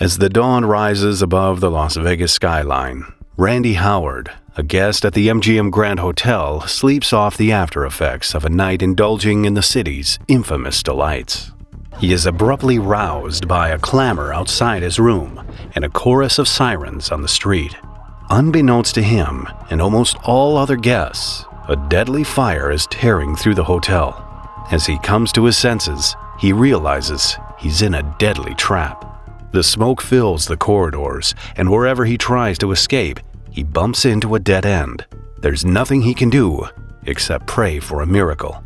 As the dawn rises above the Las Vegas skyline, Randy Howard, a guest at the MGM Grand Hotel, sleeps off the after effects of a night indulging in the city's infamous delights. He is abruptly roused by a clamor outside his room and a chorus of sirens on the street. Unbeknownst to him and almost all other guests, a deadly fire is tearing through the hotel. As he comes to his senses, he realizes he's in a deadly trap. The smoke fills the corridors, and wherever he tries to escape, he bumps into a dead end. There's nothing he can do except pray for a miracle.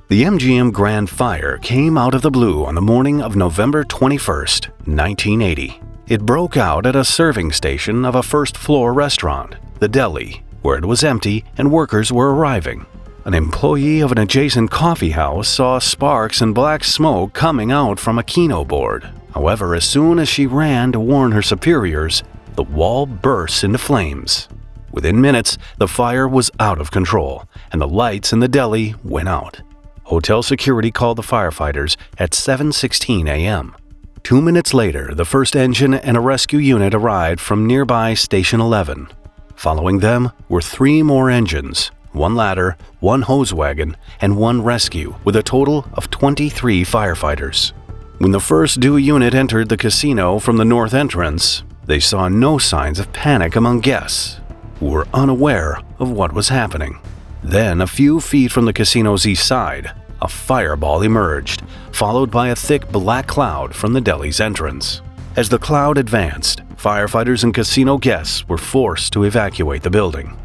The MGM Grand Fire came out of the blue on the morning of November 21st, 1980. It broke out at a serving station of a first-floor restaurant, the Deli, where it was empty and workers were arriving. An employee of an adjacent coffee house saw sparks and black smoke coming out from a keno board. However, as soon as she ran to warn her superiors, the wall burst into flames. Within minutes, the fire was out of control, and the lights in the deli went out. Hotel security called the firefighters at 7:16 a.m. 2 minutes later, the first engine and a rescue unit arrived from nearby Station 11. Following them were 3 more engines, 1 ladder, 1 hose wagon, and 1 rescue, with a total of 23 firefighters. When the first due unit entered the casino from the north entrance, they saw no signs of panic among guests, who were unaware of what was happening. Then, a few feet from the casino's east side, a fireball emerged, followed by a thick black cloud from the deli's entrance. As the cloud advanced, firefighters and casino guests were forced to evacuate the building.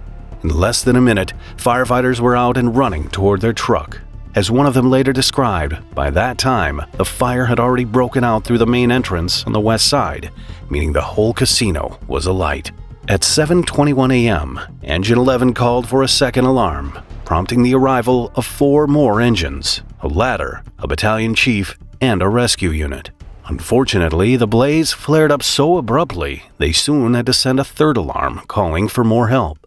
In less than a minute, firefighters were out and running toward their truck. As one of them later described, by that time, the fire had already broken out through the main entrance on the west side, meaning the whole casino was alight. At 7:21 a.m., Engine 11 called for a second alarm, prompting the arrival of 4 more engines, a ladder, a battalion chief, and a rescue unit. Unfortunately, the blaze flared up so abruptly, they soon had to send a third alarm calling for more help.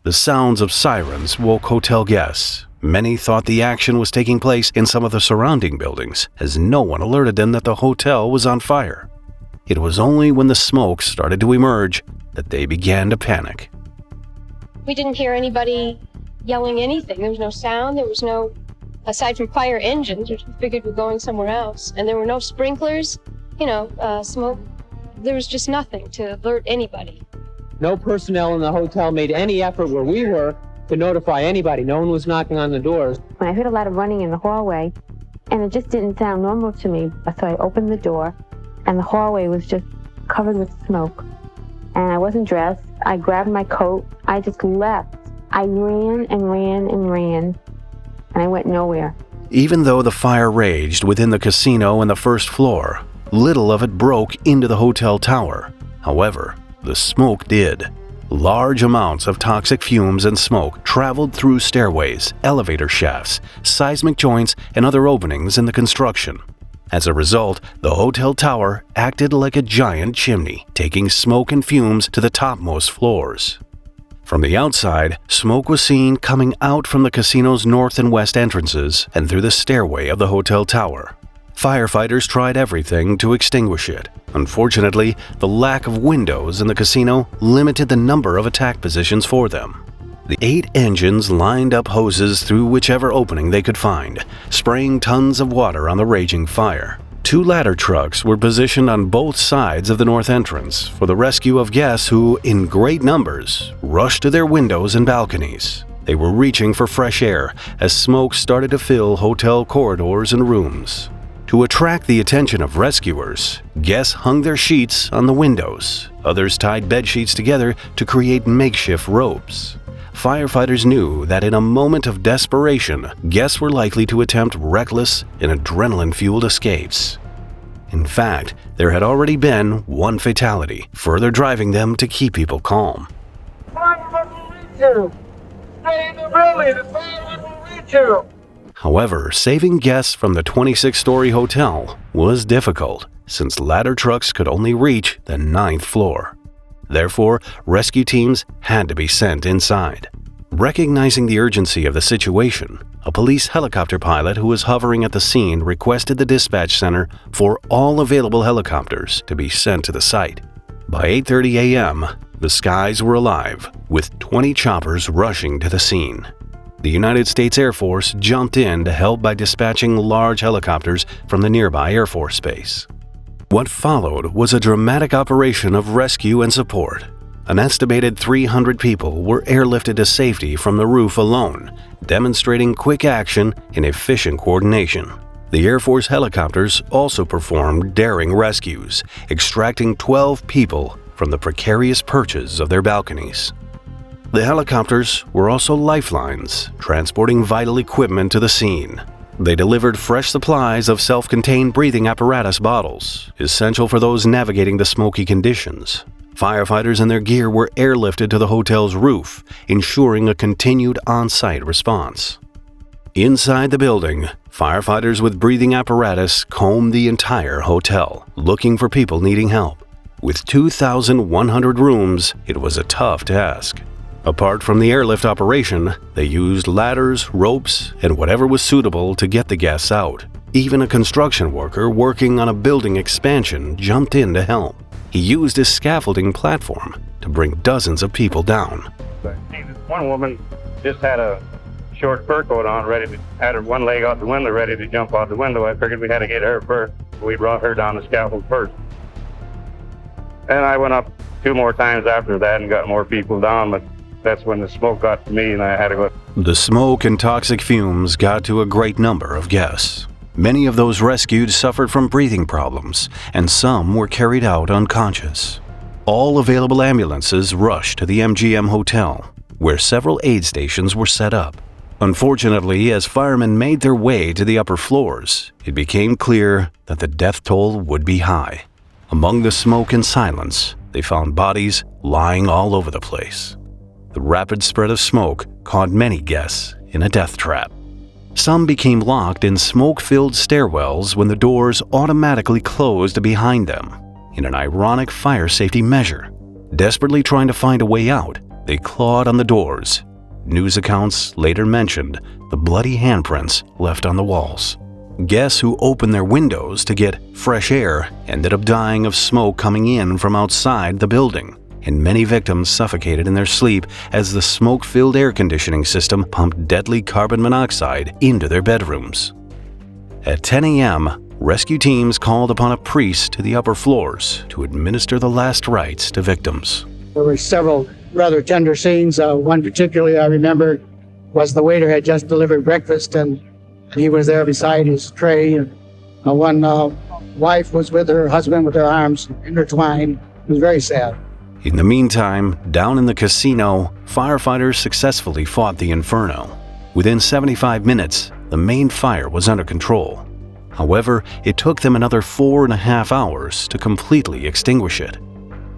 The sounds of sirens woke hotel guests. Many thought the action was taking place in some of the surrounding buildings, as no one alerted them that the hotel was on fire. It was only when the smoke started to emerge that they began to panic. We didn't hear anybody yelling anything. There was no sound. There was no, aside from fire engines, which we figured were going somewhere else. And there were no sprinklers, smoke. There was just nothing to alert anybody. No personnel in the hotel made any effort where we were to notify anybody. No one was knocking on the doors. I heard a lot of running in the hallway, and it just didn't sound normal to me. So I opened the door, and the hallway was just covered with smoke. And I wasn't dressed. I grabbed my coat. I just left. I ran and ran and ran, and I went nowhere. Even though the fire raged within the casino and the first floor, little of it broke into the hotel tower. However, the smoke did. Large amounts of toxic fumes and smoke traveled through stairways, elevator shafts, seismic joints, and other openings in the construction. As a result, the hotel tower acted like a giant chimney, taking smoke and fumes to the topmost floors. From the outside, smoke was seen coming out from the casino's north and west entrances and through the stairway of the hotel tower. Firefighters tried everything to extinguish it. Unfortunately, the lack of windows in the casino limited the number of attack positions for them. The 8 engines lined up hoses through whichever opening they could find, spraying tons of water on the raging fire. 2 ladder trucks were positioned on both sides of the north entrance for the rescue of guests who, in great numbers, rushed to their windows and balconies. They were reaching for fresh air as smoke started to fill hotel corridors and rooms. To attract the attention of rescuers, guests hung their sheets on the windows. Others tied bed sheets together to create makeshift ropes. Firefighters knew that in a moment of desperation, guests were likely to attempt reckless and adrenaline-fueled escapes. In fact, there had already been 1 fatality, further driving them to keep people calm. However, saving guests from the 26-story hotel was difficult, since ladder trucks could only reach the 9th floor. Therefore, rescue teams had to be sent inside. Recognizing the urgency of the situation, a police helicopter pilot who was hovering at the scene requested the dispatch center for all available helicopters to be sent to the site. By 8:30 a.m., the skies were alive, with 20 choppers rushing to the scene. The United States Air Force jumped in to help by dispatching large helicopters from the nearby Air Force Base. What followed was a dramatic operation of rescue and support. An estimated 300 people were airlifted to safety from the roof alone, demonstrating quick action and efficient coordination. The Air Force helicopters also performed daring rescues, extracting 12 people from the precarious perches of their balconies. The helicopters were also lifelines, transporting vital equipment to the scene. They delivered fresh supplies of self-contained breathing apparatus bottles, essential for those navigating the smoky conditions. Firefighters and their gear were airlifted to the hotel's roof, ensuring a continued on-site response. Inside the building, firefighters with breathing apparatus combed the entire hotel, looking for people needing help. With 2,100 rooms, it was a tough task. Apart from the airlift operation, they used ladders, ropes, and whatever was suitable to get the guests out. Even a construction worker working on a building expansion jumped in to help. He used his scaffolding platform to bring dozens of people down. One woman just had a short fur coat on, had her one leg out the window, ready to jump out the window. I figured we had to get her first. We brought her down the scaffold first. And I went up 2 more times after that and got more people down, but that's when the smoke got to me and I had to go. The smoke and toxic fumes got to a great number of guests. Many of those rescued suffered from breathing problems, and some were carried out unconscious. All available ambulances rushed to the MGM Hotel, where several aid stations were set up. Unfortunately, as firemen made their way to the upper floors, it became clear that the death toll would be high. Among the smoke and silence, they found bodies lying all over the place. The rapid spread of smoke caught many guests in a death trap. Some became locked in smoke-filled stairwells when the doors automatically closed behind them, in an ironic fire safety measure. Desperately trying to find a way out, they clawed on the doors. News accounts later mentioned the bloody handprints left on the walls. Guests who opened their windows to get fresh air ended up dying of smoke coming in from outside the building, and many victims suffocated in their sleep as the smoke-filled air conditioning system pumped deadly carbon monoxide into their bedrooms. At 10 a.m., rescue teams called upon a priest to the upper floors to administer the last rites to victims. There were several rather tender scenes. One particularly I remember was the waiter had just delivered breakfast and he was there beside his tray. One wife was with her husband with their arms intertwined. It was very sad. In the meantime, down in the casino, firefighters successfully fought the inferno. Within 75 minutes, the main fire was under control. However, it took them another 4.5 hours to completely extinguish it.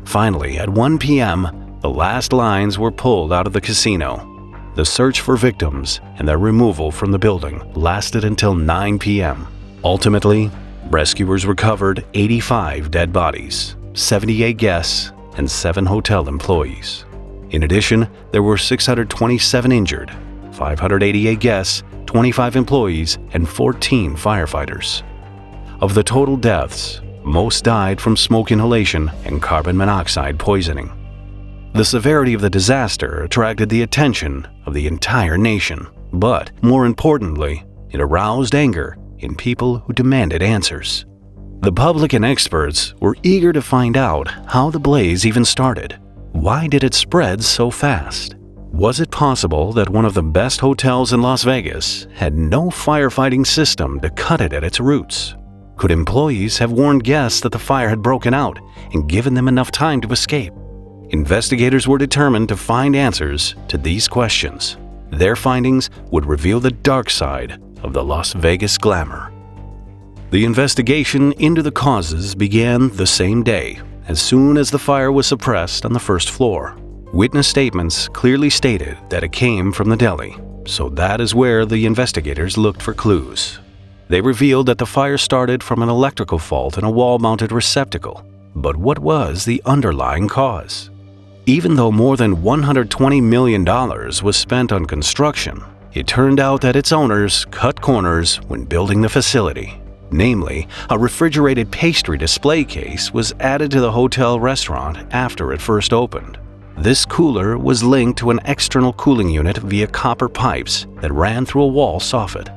Finally, at 1 p.m., the last lines were pulled out of the casino. The search for victims and their removal from the building lasted until 9 p.m. Ultimately, rescuers recovered 85 dead bodies, 78 guests, and 7 hotel employees. In addition, there were 627 injured, 588 guests, 25 employees, and 14 firefighters. Of the total deaths, most died from smoke inhalation and carbon monoxide poisoning. The severity of the disaster attracted the attention of the entire nation, but more importantly, it aroused anger in people who demanded answers. The public and experts were eager to find out how the blaze even started. Why did it spread so fast? Was it possible that one of the best hotels in Las Vegas had no firefighting system to cut it at its roots? Could employees have warned guests that the fire had broken out and given them enough time to escape? Investigators were determined to find answers to these questions. Their findings would reveal the dark side of the Las Vegas glamour. The investigation into the causes began the same day, as soon as the fire was suppressed on the first floor. Witness statements clearly stated that it came from the deli, so that is where the investigators looked for clues. They revealed that the fire started from an electrical fault in a wall-mounted receptacle. But what was the underlying cause? Even though more than $120 million was spent on construction, it turned out that its owners cut corners when building the facility. Namely, a refrigerated pastry display case was added to the hotel restaurant after it first opened. This cooler was linked to an external cooling unit via copper pipes that ran through a wall soffit.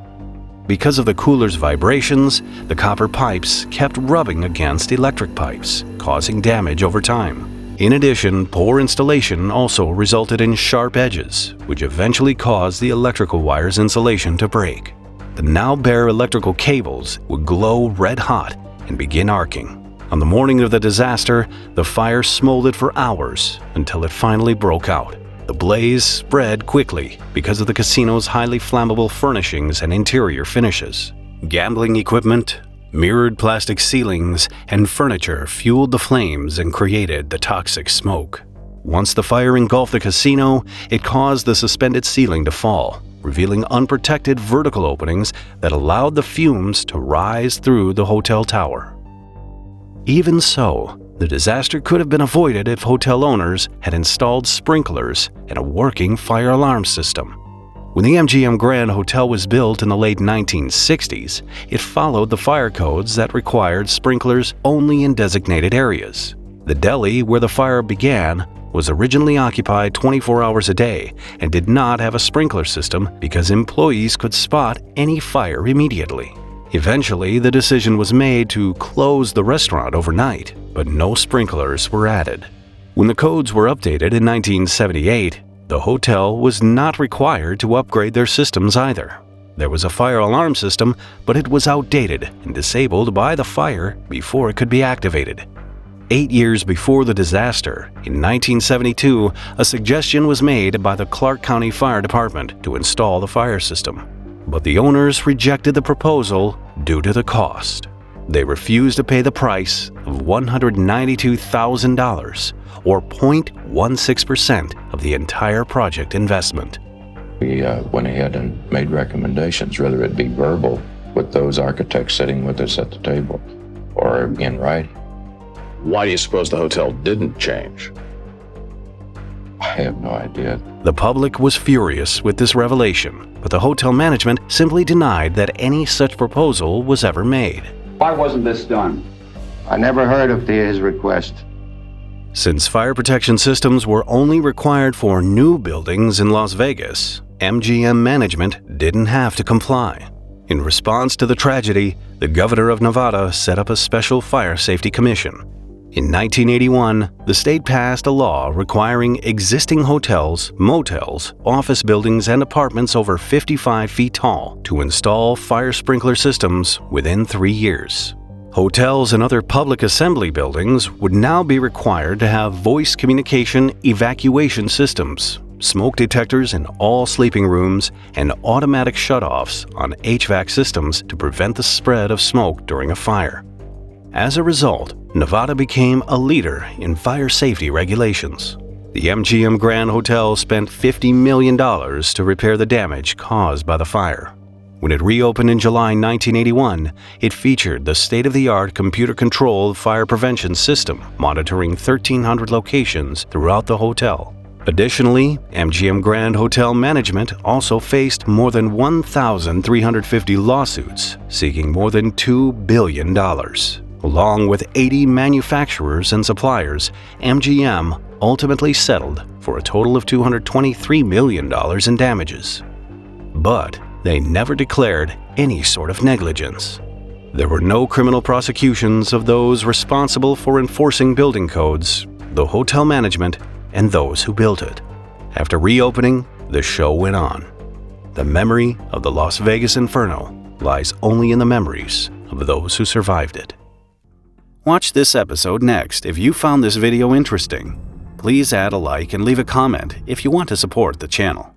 Because of the cooler's vibrations, the copper pipes kept rubbing against electric pipes, causing damage over time. In addition, poor installation also resulted in sharp edges, which eventually caused the electrical wire's insulation to break. The now bare electrical cables would glow red hot and begin arcing. On the morning of the disaster, the fire smoldered for hours until it finally broke out. The blaze spread quickly because of the casino's highly flammable furnishings and interior finishes. Gambling equipment, mirrored plastic ceilings, and furniture fueled the flames and created the toxic smoke. Once the fire engulfed the casino, it caused the suspended ceiling to fall, revealing unprotected vertical openings that allowed the fumes to rise through the hotel tower. Even so, the disaster could have been avoided if hotel owners had installed sprinklers and a working fire alarm system. When the MGM Grand Hotel was built in the late 1960s, it followed the fire codes that required sprinklers only in designated areas. The deli where the fire began was originally occupied 24 hours a day and did not have a sprinkler system because employees could spot any fire immediately. Eventually, the decision was made to close the restaurant overnight, but no sprinklers were added. When the codes were updated in 1978, the hotel was not required to upgrade their systems either. There was a fire alarm system, but it was outdated and disabled by the fire before it could be activated. 8 years before the disaster, in 1972, a suggestion was made by the Clark County Fire Department to install the fire system. But the owners rejected the proposal due to the cost. They refused to pay the price of $192,000, or 0.16% of the entire project investment. We went ahead and made recommendations, whether it be verbal with those architects sitting with us at the table or in writing. Why do you suppose the hotel didn't change? I have no idea. The public was furious with this revelation, but the hotel management simply denied that any such proposal was ever made. Why wasn't this done? I never heard of his request. Since fire protection systems were only required for new buildings in Las Vegas, MGM management didn't have to comply. In response to the tragedy, the governor of Nevada set up a special fire safety commission. In 1981, the state passed a law requiring existing hotels, motels, office buildings, and apartments over 55 feet tall to install fire sprinkler systems within 3 years. Hotels and other public assembly buildings would now be required to have voice communication evacuation systems, smoke detectors in all sleeping rooms, and automatic shutoffs on HVAC systems to prevent the spread of smoke during a fire. As a result, Nevada became a leader in fire safety regulations. The MGM Grand Hotel spent $50 million to repair the damage caused by the fire. When it reopened in July 1981, it featured the state-of-the-art computer-controlled fire prevention system, monitoring 1,300 locations throughout the hotel. Additionally, MGM Grand Hotel management also faced more than 1,350 lawsuits, seeking more than $2 billion. Along with 80 manufacturers and suppliers, MGM ultimately settled for a total of $223 million in damages. But they never declared any sort of negligence. There were no criminal prosecutions of those responsible for enforcing building codes, the hotel management, and those who built it. After reopening, the show went on. The memory of the Las Vegas Inferno lies only in the memories of those who survived it. Watch this episode next if you found this video interesting. Please add a like and leave a comment if you want to support the channel.